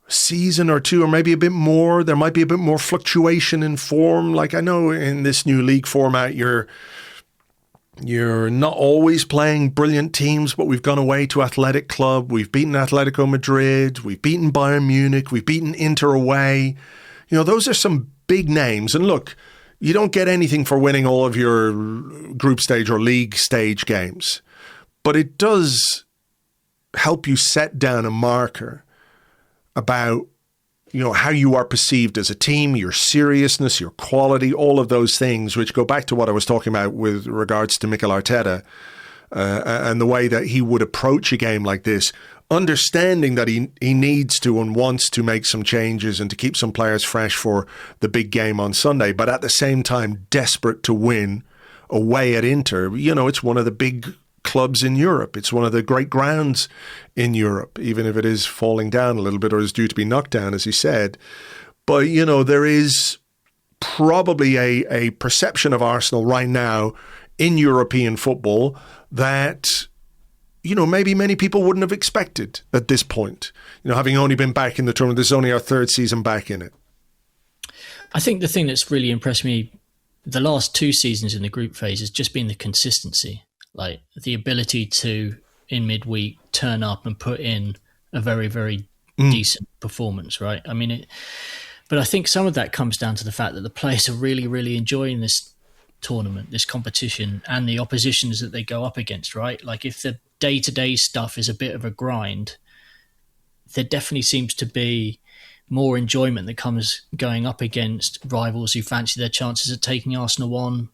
a season or 2 or maybe a bit more? There might be a bit more fluctuation in form. Like, I know in this new league format, you're not always playing brilliant teams, but we've gone away to Athletic Club. We've beaten Atletico Madrid. We've beaten Bayern Munich. We've beaten Inter away. You know, those are some big names. And look, you don't get anything for winning all of your group stage or league stage games, but it does help you set down a marker about, you know, how you are perceived as a team, your seriousness, your quality, all of those things, which go back to what I was talking about with regards to Mikel Arteta and the way that he would approach a game like this, understanding that he needs to and wants to make some changes and to keep some players fresh for the big game on Sunday, but at the same time desperate to win away at Inter. You know, it's one of the big clubs in Europe. It's one of the great grounds in Europe, even if it is falling down a little bit or is due to be knocked down, as he said. But, you know, there is probably a perception of Arsenal right now in European football that, you know, maybe many people wouldn't have expected at this point. You know, having only been back in the tournament, this is only our 3rd season back in it. I think the thing that's really impressed me the last 2 seasons in the group phase has just been the consistency, like the ability to, in midweek, turn up and put in a very, very decent performance, right? I mean, but I think some of that comes down to the fact that the players are really, really enjoying this tournament, this competition, and the oppositions that they go up against, right? Like, if the day-to-day stuff is a bit of a grind, there definitely seems to be more enjoyment that comes going up against rivals who fancy their chances of taking Arsenal on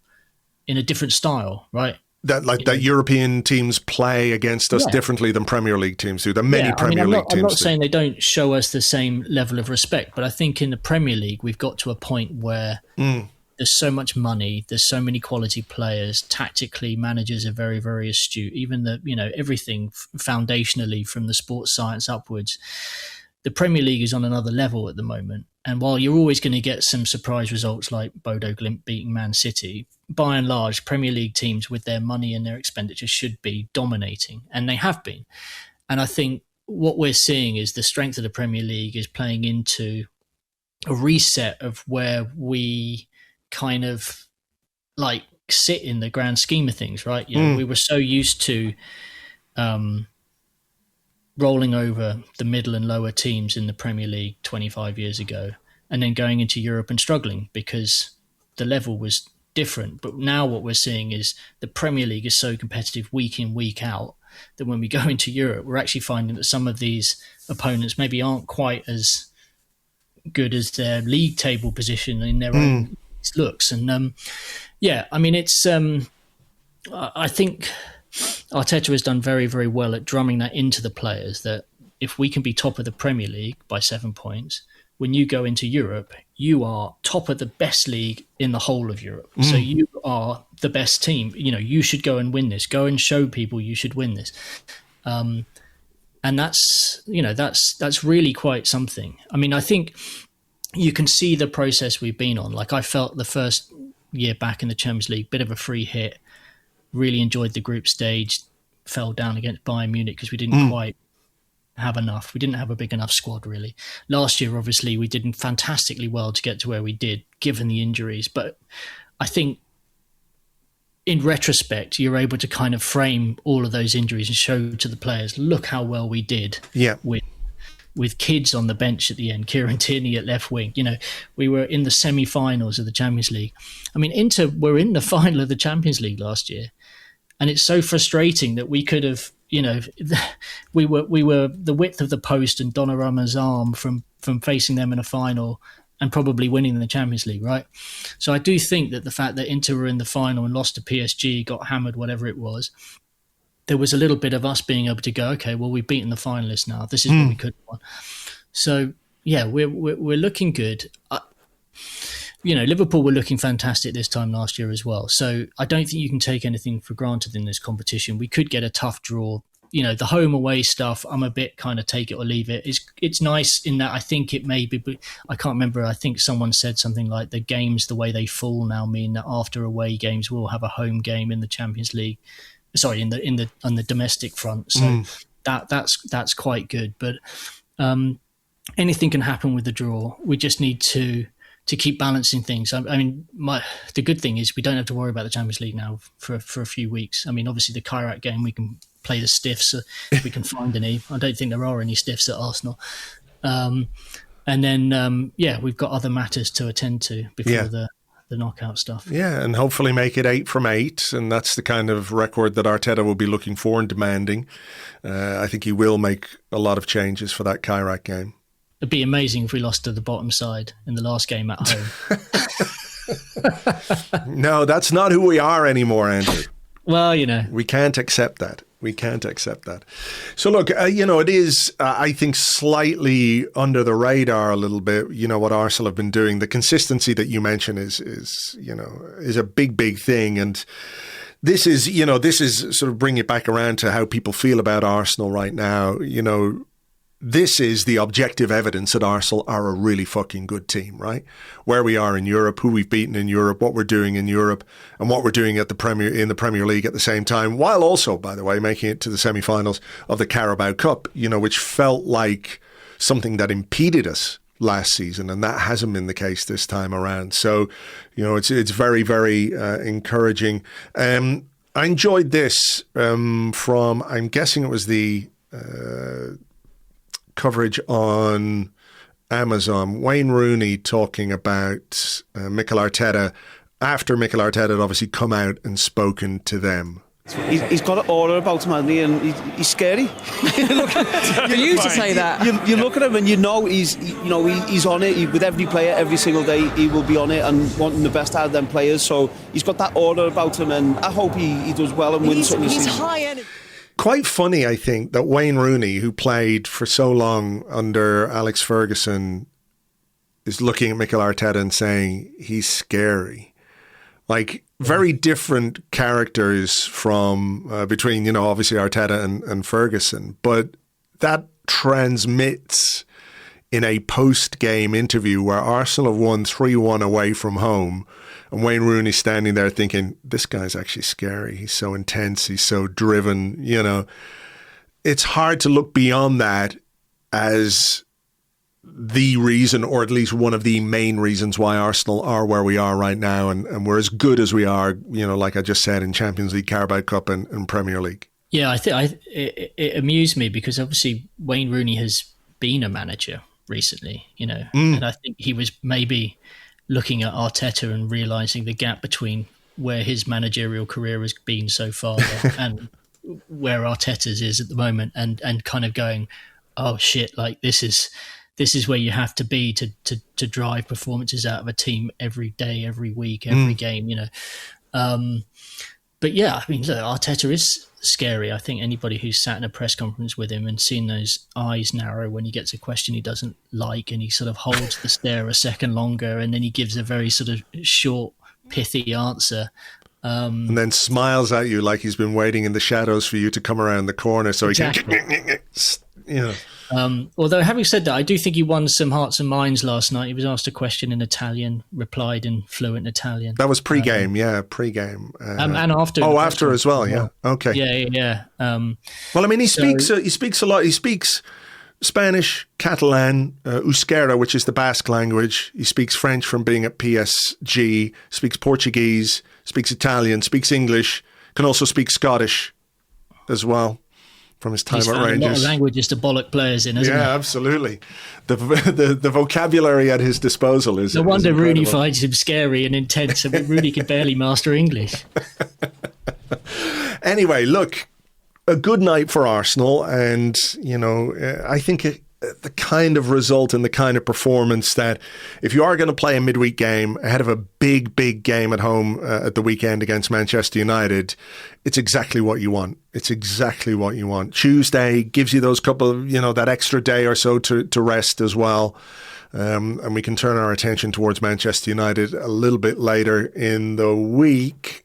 in a different style, right? That European teams play against us differently than Premier League teams do. There are many Premier League teams. I'm not saying they don't show us the same level of respect, but I think in the Premier League we've got to a point where there's so much money, there's so many quality players. Tactically, managers are very, very astute. Even everything foundationally from the sports science upwards. The Premier League is on another level at the moment. And while you're always going to get some surprise results like Bodo Glimt beating Man City, by and large, Premier League teams with their money and their expenditure should be dominating. And they have been. And I think what we're seeing is the strength of the Premier League is playing into a reset of where we kind of like sit in the grand scheme of things, right? We were so used to rolling over the middle and lower teams in the Premier League 25 years ago and then going into Europe and struggling because the level was different. But now what we're seeing is the Premier League is so competitive week in, week out that when we go into Europe, we're actually finding that some of these opponents maybe aren't quite as good as their league table position in their own looks. And I mean, it's I think Arteta has done very, very well at drumming that into the players that if we can be top of the Premier League by 7 points, when you go into Europe, you are top of the best league in the whole of Europe. So you are the best team. You know, you should go and win this. Go and show people you should win this. And that's really quite something. I mean, I think you can see the process we've been on. Like, I felt the first year back in the Champions League, bit of a free hit, really enjoyed the group stage, fell down against Bayern Munich because we didn't quite have enough. We didn't have a big enough squad, really. Last year, obviously, we did fantastically well to get to where we did, given the injuries. But I think in retrospect, you're able to kind of frame all of those injuries and show to the players, look how well we did with kids on the bench at the end, Kieran Tierney at left wing. You know, we were in the semi-finals of the Champions League. I mean, Inter were in the final of the Champions League last year. And it's so frustrating that we could have we were the width of the post and Donnarumma's arm from facing them in a final and probably winning the Champions League, right? So I do think that the fact that Inter were in the final and lost to PSG, got hammered, whatever it was, there was a little bit of us being able to go, okay, well, we've beaten the finalists now. This is what we could have won. So, yeah, we're looking good. Liverpool were looking fantastic this time last year as well. So I don't think you can take anything for granted in this competition. We could get a tough draw. The home away stuff, I'm a bit kind of take it or leave it. It's nice in that I think it may be, but I can't remember. I think someone said something like the games, the way they fall now, mean that after away games, we'll have a home game in the Champions League. Sorry, on the domestic front. So that's quite good. But anything can happen with the draw. We just need to keep balancing things. I mean, the good thing is we don't have to worry about the Champions League now for a few weeks. I mean, obviously the Kairat game, we can play the stiffs if we can find any. I don't think there are any stiffs at Arsenal. And then, we've got other matters to attend to before the knockout stuff. Yeah, and hopefully make it 8 from 8. And that's the kind of record that Arteta will be looking for and demanding. I think he will make a lot of changes for that Kairat game. It'd be amazing if we lost to the bottom side in the last game at home. No, that's not who we are anymore, Andrew. Well, we can't accept that. So look, it is, I think, slightly under the radar a little bit, what Arsenal have been doing. The consistency that you mentioned is a big thing. And this is sort of bringing it back around to how people feel about Arsenal right now. This is the objective evidence that Arsenal are a really fucking good team, right? Where we are in Europe, who we've beaten in Europe, what we're doing in Europe, and what we're doing in the Premier League at the same time, while also, by the way, making it to the semi-finals of the Carabao Cup, which felt like something that impeded us last season, and that hasn't been the case this time around. So, it's very, very encouraging. I enjoyed this from, I'm guessing it was the coverage on Amazon. Wayne Rooney talking about Mikel Arteta after Mikel Arteta had obviously come out and spoken to them. He's got an aura about him, hasn't he? And he's scary. For you to say that, you look at him and he's on it. With every player, every single day, he will be on it and wanting the best out of them players. So he's got that aura about him, and I hope he does well and wins something. He's high energy. Quite funny, I think, that Wayne Rooney, who played for so long under Alex Ferguson, is looking at Mikel Arteta and saying he's scary. Like, very different characters from between, obviously Arteta and Ferguson, but that transmits in a post-game interview where Arsenal have won 3-1 away from home. And Wayne Rooney standing there thinking, this guy's actually scary. He's so intense. He's so driven. It's hard to look beyond that as the reason, or at least one of the main reasons why Arsenal are where we are right now. And we're as good as we are, like I just said, in Champions League, Carabao Cup and Premier League. Yeah, I think it amused me because obviously Wayne Rooney has been a manager recently, and I think he was maybe looking at Arteta and realising the gap between where his managerial career has been so far and where Arteta's is at the moment, and kind of going, oh shit, like this is where you have to be to drive performances out of a team every day, every week, every game, But yeah, I mean, look, Arteta is scary. I think anybody who's sat in a press conference with him and seen those eyes narrow when he gets a question he doesn't like, and he sort of holds the stare a second longer, and then he gives a very sort of short, pithy answer. And then smiles at you like he's been waiting in the shadows for you to come around the corner so he can... Although having said that, I do think he won some hearts and minds last night. He was asked a question in Italian, replied in fluent Italian. That was pre-game, pre-game. And after. Oh, after as well, yeah. Okay. Yeah. Well, I mean, he speaks a lot. He speaks Spanish, Catalan, Euskera, which is the Basque language. He speaks French from being at PSG, speaks Portuguese, speaks Italian, speaks English, can also speak Scottish as well. From his time at Rangers. He's found a lot of languages to bollock players in, hasn't he? Yeah, absolutely. The vocabulary at his disposal is... No wonder Rooney finds him scary and intense. I mean, Rooney can barely master English. Anyway, look, a good night for Arsenal, and I think the kind of result and the kind of performance that if you are going to play a midweek game ahead of a big game at home at the weekend against Manchester United, it's exactly what you want. It's exactly what you want. Tuesday gives you those couple of, that extra day or so to rest as well. And we can turn our attention towards Manchester United a little bit later in the week.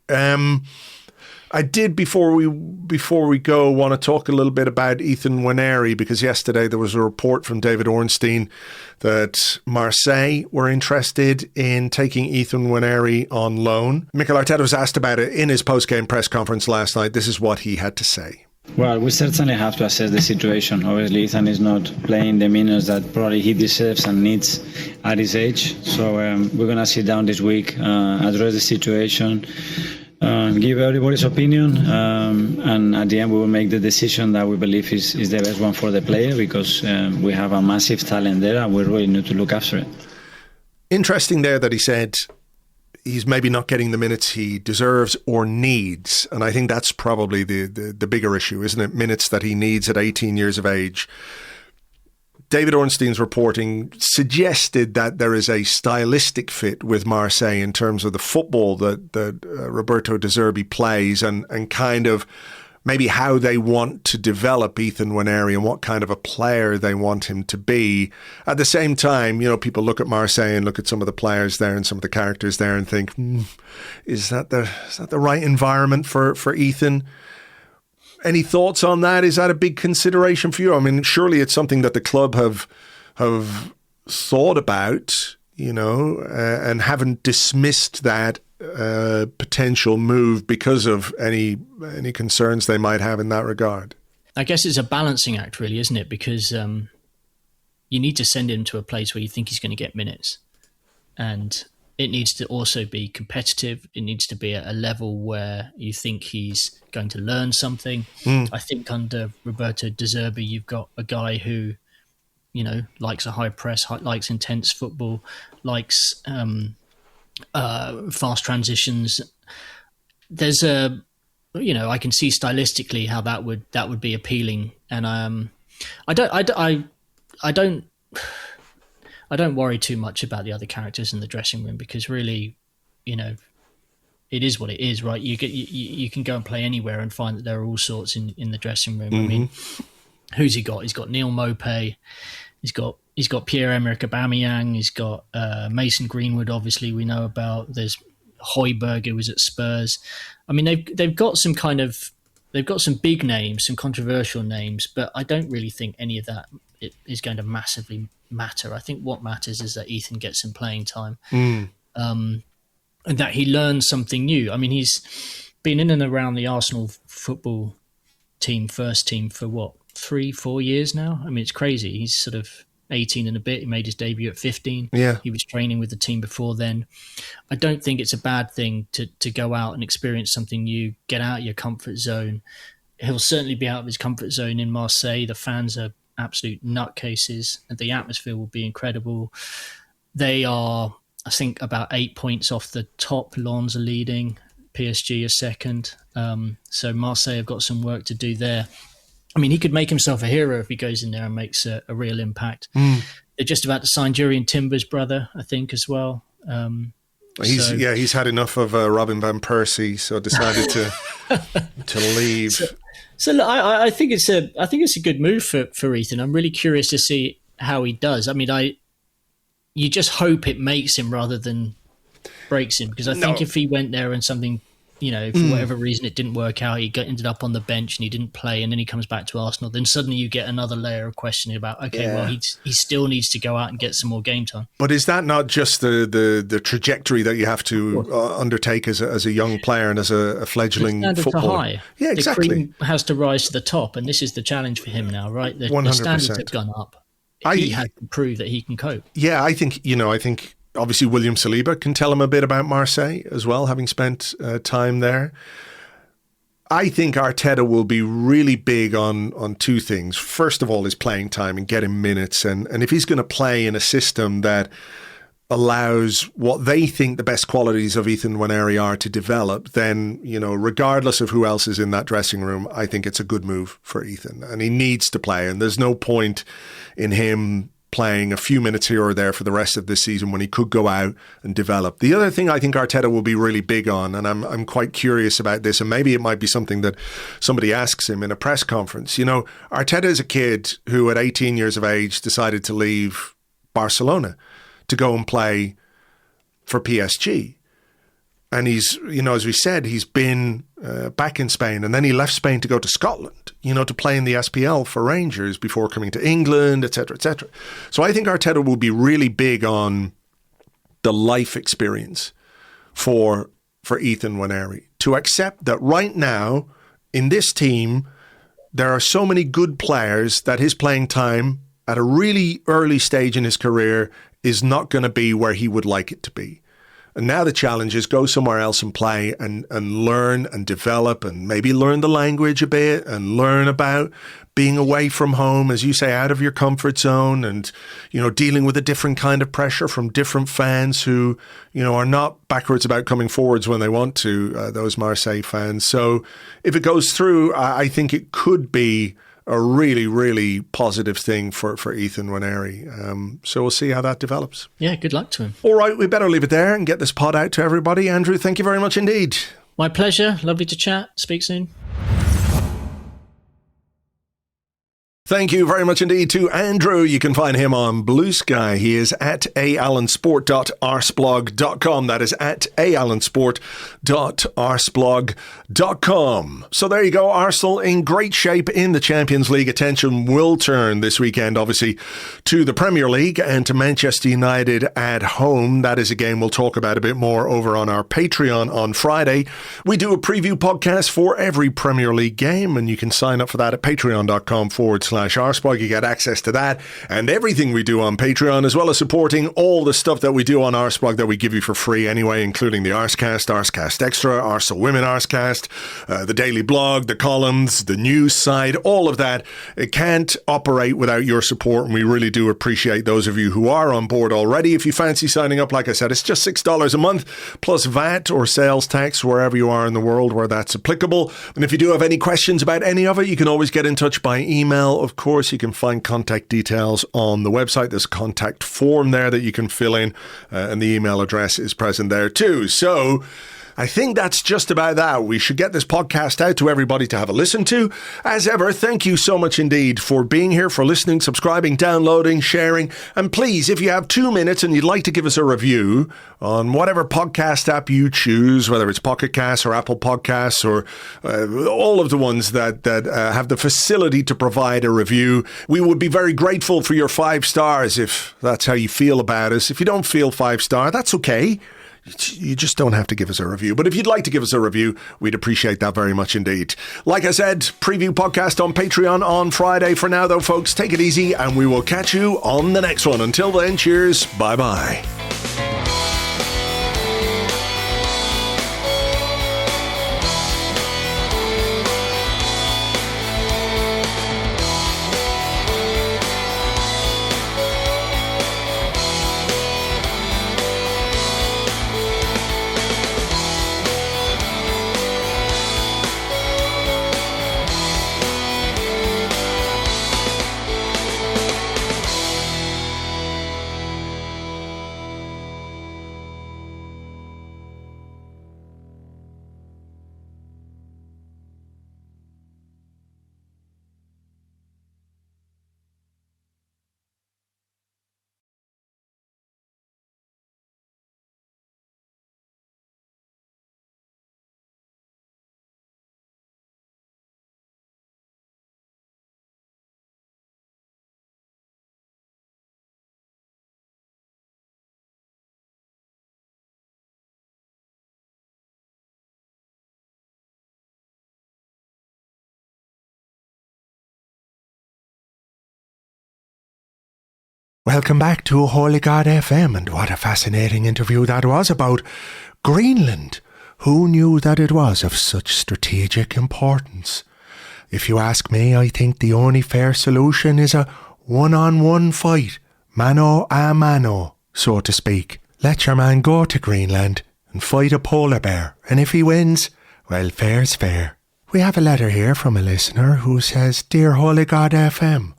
I did, before we go, want to talk a little bit about Ethan Nwaneri, because yesterday there was a report from David Ornstein that Marseille were interested in taking Ethan Nwaneri on loan. Mikel Arteta was asked about it in his post-game press conference last night. This is what he had to say. Well, we certainly have to assess the situation. Obviously, Ethan is not playing the minutes that probably he deserves and needs at his age. So we're going to sit down this week, address the situation, give everybody's opinion, and at the end we will make the decision that we believe is the best one for the player, because we have a massive talent there and we really need to look after it. Interesting there that he said he's maybe not getting the minutes he deserves or needs, and I think that's probably the bigger issue, isn't it? Minutes that he needs at 18 years of age. David Ornstein's reporting suggested that there is a stylistic fit with Marseille in terms of the football that Roberto De Zerbi plays, and kind of maybe how they want to develop Ethan Waneri and what kind of a player they want him to be. At the same time, people look at Marseille and look at some of the players there and some of the characters there and think, is that the right environment for Ethan? Any thoughts on that? Is that a big consideration for you? I mean, surely it's something that the club have thought about, and haven't dismissed that potential move because of any concerns they might have in that regard. I guess it's a balancing act, really, isn't it? Because you need to send him to a place where you think he's going to get minutes, and it needs to also be competitive. It needs to be at a level where you think he's going to learn something. I think under Roberto De Zerbi, you've got a guy who, likes a high press, likes intense football, likes fast transitions. There's I can see stylistically how that would be appealing, and I don't worry too much about the other characters in the dressing room, because really, it is what it is, right? You can go and play anywhere and find that there are all sorts in the dressing room. Mm-hmm. I mean, who's he got? He's got Neil Maupay. He's got Pierre-Emerick Aubameyang. He's got Mason Greenwood. Obviously, we know about. There's Højbjerg, who was at Spurs. I mean, they've got some big names, some controversial names, but I don't really think any of that is going to massively matter. I think what matters is that Ethan gets some playing time, and that he learns something new. I mean, he's been in and around the Arsenal football team, first team, for what, 3-4 years now? I mean, it's crazy. He's sort of 18 and a bit. He made his debut at 15. Yeah. He was training with the team before then. I don't think it's a bad thing to go out and experience something new, get out of your comfort zone. He'll certainly be out of his comfort zone in Marseille. The fans are absolute nutcases, and the atmosphere will be incredible. They are, I think, about 8 points off the top. Lens are leading, PSG are second. So Marseille have got some work to do there. I mean, he could make himself a hero if he goes in there and makes a real impact. They're just about to sign Jurrien Timber's brother, I think, as well. He's had enough of Robin van Persie, so decided to leave. So look, I think it's a good move for Ethan. I'm really curious to see how he does. I mean, you just hope it makes him rather than breaks him, because I think if he went there and something, for whatever reason it didn't work out, he ended up on the bench and he didn't play, and then he comes back to Arsenal, then suddenly you get another layer of questioning about, well, he still needs to go out and get some more game time. But is that not just the trajectory that you have to undertake as a young player and as a fledgling footballer? High. Yeah, exactly. The cream has to rise to the top, and this is the challenge for him now, right? The standards have gone up. He has to prove that he can cope. Yeah, I think obviously William Saliba can tell him a bit about Marseille as well, having spent time there. I think Arteta will be really big on two things. First of all, his playing time and getting minutes. And if he's going to play in a system that allows what they think the best qualities of Ethan Nwaneri are to develop, then, regardless of who else is in that dressing room, I think it's a good move for Ethan. And he needs to play. And there's no point in him playing a few minutes here or there for the rest of this season when he could go out and develop. The other thing I think Arteta will be really big on, and I'm quite curious about this, and maybe it might be something that somebody asks him in a press conference. Arteta is a kid who at 18 years of age decided to leave Barcelona to go and play for PSG. And he's, as we said, he's been back in Spain, and then he left Spain to go to Scotland, to play in the SPL for Rangers before coming to England, etc., etc. So I think Arteta will be really big on the life experience for Ethan Nwaneri, to accept that right now in this team, there are so many good players that his playing time at a really early stage in his career is not going to be where he would like it to be. And now the challenge is go somewhere else and play and learn and develop and maybe learn the language a bit and learn about being away from home, as you say, out of your comfort zone and, dealing with a different kind of pressure from different fans who, are not backwards about coming forwards when they want to, those Marseille fans. So if it goes through, I think it could be a really, really positive thing for Ethan Waneri. So we'll see how that develops. Yeah, good luck to him. All right, we better leave it there and get this pod out to everybody. Andrew, thank you very much indeed. My pleasure. Lovely to chat. Speak soon. Thank you very much indeed to Andrew. You can find him on Blue Sky. He is at aalansport.arseblog.com. That is at aalansport.arseblog.com. So there you go. Arsenal in great shape in the Champions League. Attention will turn this weekend, obviously, to the Premier League and to Manchester United at home. That is a game we'll talk about a bit more over on our Patreon on Friday. We do a preview podcast for every Premier League game, and you can sign up for that at patreon.com/Arseblog. You get access to that and everything we do on Patreon, as well as supporting all the stuff that we do on Arseblog that we give you for free anyway, including the Arsecast, Arsecast Extra, Arsenal Women Arsecast, the daily blog, the columns, the news side, all of that. It can't operate without your support, and we really do appreciate those of you who are on board already. If you fancy signing up, like I said, it's just $6 a month plus VAT or sales tax wherever you are in the world where that's applicable. And if you do have any questions about any of it, you can always get in touch by email. Of course, you can find contact details on the website. There's a contact form there that you can fill in, and the email address is present there too. So I think that's just about that. We should get this podcast out to everybody to have a listen to. As ever, thank you so much indeed for being here, for listening, subscribing, downloading, sharing. And please, if you have 2 minutes and you'd like to give us a review on whatever podcast app you choose, whether it's Pocket Casts or Apple Podcasts or all of the ones that have the facility to provide a review, we would be very grateful for your 5 stars if that's how you feel about us. If you don't feel 5-star, that's okay. You just don't have to give us a review. But if you'd like to give us a review, we'd appreciate that very much indeed. Like I said, preview podcast on Patreon on Friday. For now, though, folks, take it easy, and we will catch you on the next one. Until then, cheers. Bye-bye. Welcome back to Holy God FM, and what a fascinating interview that was about Greenland. Who knew that it was of such strategic importance? If you ask me, I think the only fair solution is a one-on-one fight, mano a mano. so to speak. Let your man go to Greenland and fight a polar bear, and if he wins, well, fair's fair. We have a letter here from a listener who says, Dear Holy God FM,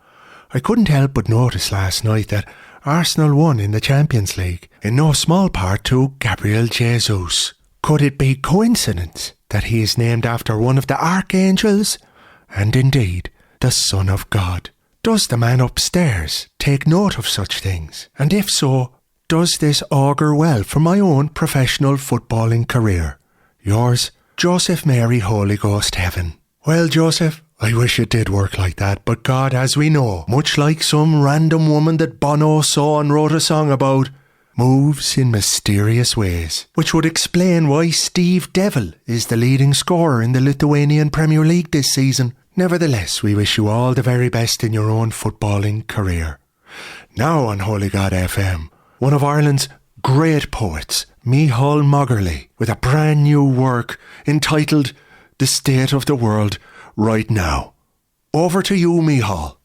I couldn't help but notice last night that Arsenal won in the Champions League, in no small part to Gabriel Jesus. Could it be coincidence that he is named after one of the archangels? And indeed, the Son of God. Does the man upstairs take note of such things? And if so, does this augur well for my own professional footballing career? Yours, Joseph Mary Holy Ghost Heaven. Well, Joseph, I wish it did work like that, but God, as we know, much like some random woman that Bono saw and wrote a song about, moves in mysterious ways, which would explain why Steve Devil is the leading scorer in the Lithuanian Premier League this season. Nevertheless, we wish you all the very best in your own footballing career. Now on Holy God FM, one of Ireland's great poets, Micheál Mogherly, with a brand new work entitled The State of the World Right Now. Over to you, Micheál.